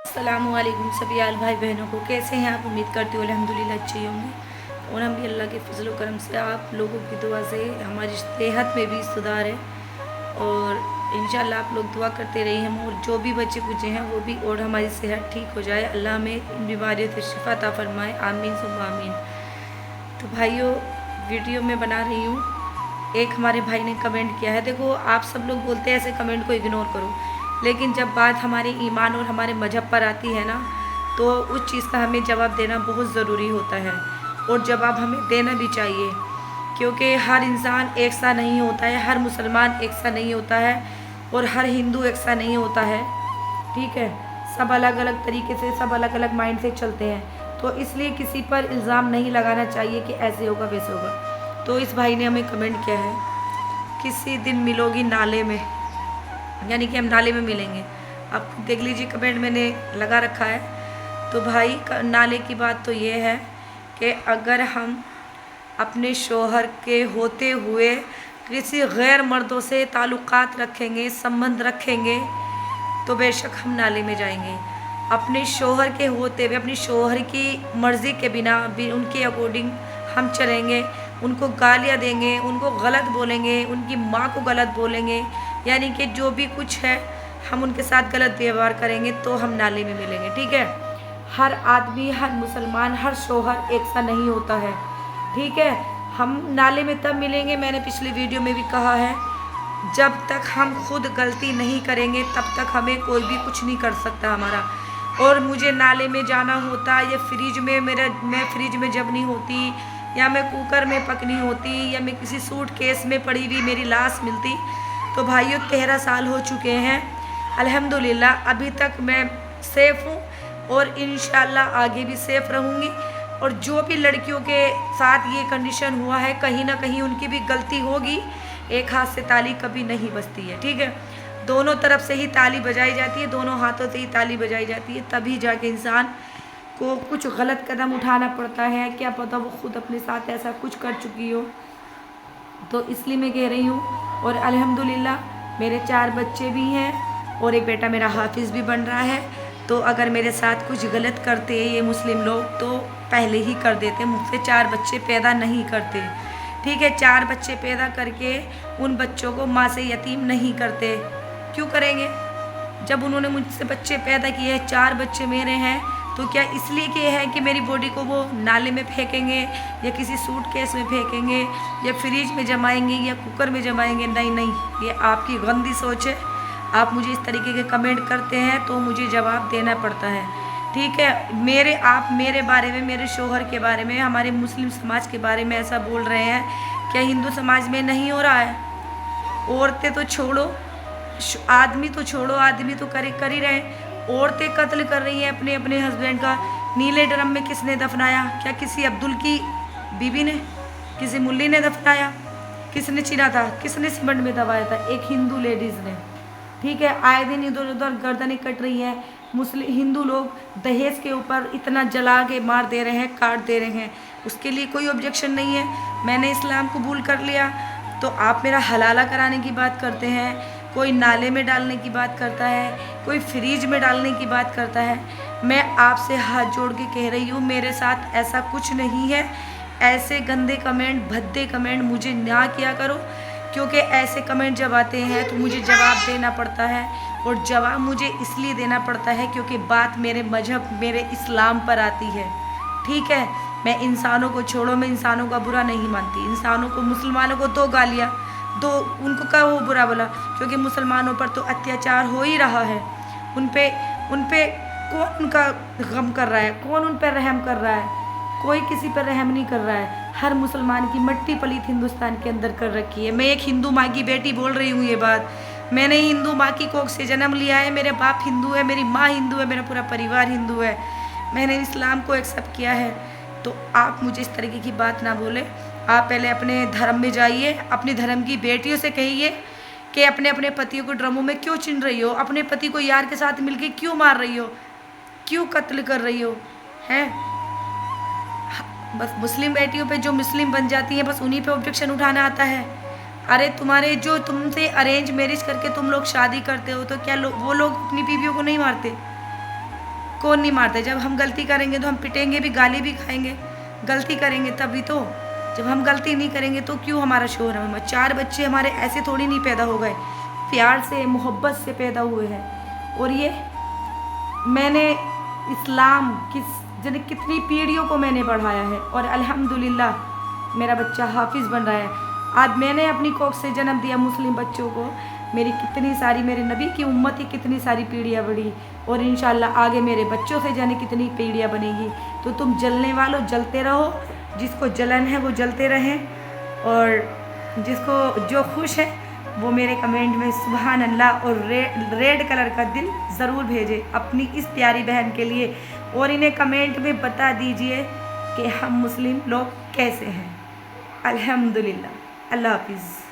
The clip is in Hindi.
अस्सलामुअलैकुम सभी आल भाई बहनों को, कैसे हैं आप? उम्मीद करती हूँ अल्हम्दुलिल्लाह अच्छे होंगे। और हम भी अल्लाह के फजल व करम से, आप लोगों की दुआ से हमारी सेहत में भी सुधार है। और इंशाल्लाह आप लोग दुआ करते रहिए हम, और जो भी बच्चे कुचे हैं वो भी, और हमारी सेहत ठीक हो जाए। अल्लाह हमें इन बीमारियों से शिफा अता फरमाए, आमीन सुम्मा आमीन। तो भाइयों, वीडियो में बना रही हूँ। एक हमारे भाई ने कमेंट किया है। देखो, आप सब लोग बोलते हैं ऐसे कमेंट को इग्नोर करो, लेकिन जब बात हमारे ईमान और हमारे मजहब पर आती है ना, तो उस चीज़ का हमें जवाब देना बहुत ज़रूरी होता है। और जवाब हमें देना भी चाहिए, क्योंकि हर इंसान एक सा नहीं होता है, हर मुसलमान एक सा नहीं होता है, और हर हिंदू एक सा नहीं होता है। ठीक है, सब अलग अलग तरीके से, सब अलग अलग माइंड से चलते हैं। तो इसलिए किसी पर इल्ज़ाम नहीं लगाना चाहिए कि ऐसे होगा वैसे होगा। तो इस भाई ने हमें कमेंट किया है, किसी दिन मिलोगी नाले में, यानी कि हम नाले में मिलेंगे। आप देख लीजिए, कमेंट मैंने लगा रखा है। तो भाई, नाले की बात तो ये है कि अगर हम अपने शोहर के होते हुए किसी गैर मर्दों से ताल्लुकात रखेंगे, संबंध रखेंगे, तो बेशक हम नाले में जाएंगे। अपने शोहर के होते हुए, अपनी शोहर की मर्ज़ी के बिना भी उनके अकॉर्डिंग हम चलेंगे, उनको गालियाँ देंगे, उनको गलत बोलेंगे, उनकी माँ को गलत बोलेंगे, यानी कि जो भी कुछ है हम उनके साथ गलत व्यवहार करेंगे, तो हम नाले में मिलेंगे। ठीक है, हर आदमी, हर मुसलमान, हर शोहर एक सा नहीं होता है। ठीक है, हम नाले में तब मिलेंगे, मैंने पिछली वीडियो में भी कहा है, जब तक हम खुद गलती नहीं करेंगे तब तक हमें कोई भी कुछ नहीं कर सकता हमारा। और मुझे नाले में जाना होता, या फ्रिज में मैं फ्रिज में जब नहीं होती, या मैं कुकर में पकनी होती, या मैं किसी सूट केस में पड़ी हुई मेरी लाश मिलती, तो भाइयों 13 साल हो चुके हैं, अल्हम्दुलिल्लाह अभी तक मैं सेफ़ हूँ, और इंशाल्लाह आगे भी सेफ़ रहूँगी। और जो भी लड़कियों के साथ ये कंडीशन हुआ है, कहीं ना कहीं उनकी भी गलती होगी। एक हाथ से ताली कभी नहीं बजती है। ठीक है, दोनों तरफ से ही ताली बजाई जाती है, दोनों हाथों से ही ताली बजाई जाती है, तभी जाके इंसान को कुछ गलत कदम उठाना पड़ता है। क्या पता वो खुद अपने साथ ऐसा कुछ कर चुकी हो। तो इसलिए मैं कह रही हूँ। और अल्हम्दुलिल्लाह मेरे 4 बच्चे भी हैं, और एक बेटा मेरा हाफिज़ भी बन रहा है। तो अगर मेरे साथ कुछ गलत करते ये मुस्लिम लोग, तो पहले ही कर देते, मुझसे 4 बच्चे पैदा नहीं करते। ठीक है, 4 बच्चे पैदा करके उन बच्चों को माँ से यतीम नहीं करते। क्यों करेंगे? जब उन्होंने मुझसे बच्चे पैदा किए, 4 बच्चे मेरे हैं, तो क्या इसलिए कि है कि मेरी बॉडी को वो नाले में फेंकेंगे, या किसी सूट केस में फेंकेंगे, या फ्रिज में जमाएंगे, या कुकर में जमाएंगे? नहीं नहीं, ये आपकी गंदी सोच है। आप मुझे इस तरीके के कमेंट करते हैं तो मुझे जवाब देना पड़ता है। ठीक है, आप मेरे बारे में, मेरे शोहर के बारे में, हमारे मुस्लिम समाज के बारे में ऐसा बोल रहे हैं, क्या हिंदू समाज में नहीं हो रहा है? औरतें तो छोड़ो, आदमी तो छोड़ो, आदमी तो कर ही रहे, औरतें कत्ल कर रही हैं अपने अपने हस्बैंड का। नीले ड्रम में किसने दफनाया? क्या किसी अब्दुल की बीवी ने, किसी मुल्ली ने दफनाया? किसने चीना था? किसने सीमेंट में दबाया था? एक हिंदू लेडीज़ ने। ठीक है, आए दिन इधर उधर गर्दनें कट रही हैं। मुस्लिम हिंदू लोग दहेज के ऊपर इतना जला के मार दे रहे हैं, काट दे रहे हैं, उसके लिए कोई ऑब्जेक्शन नहीं है। मैंने इस्लाम कबूल कर लिया, तो आप मेरा हलाला कराने की बात करते हैं, कोई नाले में डालने की बात करता है, कोई फ्रिज में डालने की बात करता है। मैं आपसे हाथ जोड़ के कह रही हूँ, मेरे साथ ऐसा कुछ नहीं है। ऐसे गंदे कमेंट, भद्दे कमेंट मुझे ना किया करो, क्योंकि ऐसे कमेंट जब आते हैं तो मुझे जवाब देना पड़ता है। और जवाब मुझे इसलिए देना पड़ता है क्योंकि बात मेरे मजहब, मेरे इस्लाम पर आती है। ठीक है, मैं इंसानों को छोड़ो, मैं इंसानों का बुरा नहीं मानती। इंसानों को, मुसलमानों को 2 गालियाँ दो, उनको क्या वो बुरा बोला? क्योंकि मुसलमानों पर तो अत्याचार हो ही रहा है। उन पे कौन उनका गम कर रहा है? कौन उन पर रहम कर रहा है? कोई किसी पर रहम नहीं कर रहा है। हर मुसलमान की मट्टी पलीत हिंदुस्तान के अंदर कर रखी है। मैं एक हिंदू माँ की बेटी बोल रही हूँ ये बात। मैंने हिंदू माँ की कोख से जन्म लिया है, मेरे बाप हिंदू है, मेरी माँ हिंदू है, मेरा पूरा परिवार हिंदू है, मैंने इस्लाम को एक्सेप्ट किया है। तो आप मुझे इस तरीके की बात ना बोले। आप पहले अपने धर्म में जाइए, अपने धर्म की बेटियों से कहिए कि अपने अपने पतियों को ड्रमों में क्यों चिन रही हो? अपने पति को यार के साथ मिलके क्यों मार रही हो? क्यों कत्ल कर रही हो? हैं? बस मुस्लिम बेटियों पे जो मुस्लिम बन जाती है, बस उन्हीं पे ऑब्जेक्शन उठाना आता है। अरे तुम्हारे जो तुमसे अरेंज मैरिज करके तुम लोग शादी करते हो, तो क्या वो लोग अपनी बीवियों को नहीं मारते? कौन नहीं मारता? जब हम गलती करेंगे तो हम पिटेंगे भी, गाली भी खाएंगे। गलती करेंगे तभी तो। जब हम गलती नहीं करेंगे तो क्यों हमारा शोर है? 4 बच्चे हमारे ऐसे थोड़ी नहीं पैदा हो गए, प्यार से मोहब्बत से पैदा हुए हैं। और ये मैंने इस्लाम जाने कितनी पीढ़ियों को मैंने पढ़ाया है और अल्हम्दुलिल्लाह मेरा बच्चा हाफिज़ बन रहा है। आज मैंने अपनी कोख से जन्म दिया मुस्लिम बच्चों को, मेरी कितनी सारी, मेरे नबी की उम्मत ही कितनी सारी पीढ़ियाँ बढ़ी और इंशाल्लाह आगे मेरे बच्चों से जाने कितनी पीढ़ियाँ बनेगी। तो तुम जलने वालों जलते रहो, जिसको जलन है वो जलते रहें और जिसको जो खुश है वो मेरे कमेंट में सुभान अल्लाह और रेड कलर का दिल ज़रूर भेजे अपनी इस प्यारी बहन के लिए और इन्हें कमेंट में बता दीजिए कि हम मुस्लिम लोग कैसे हैं। अल्हम्दुलिल्लाह। अल्लाह हाफिज़।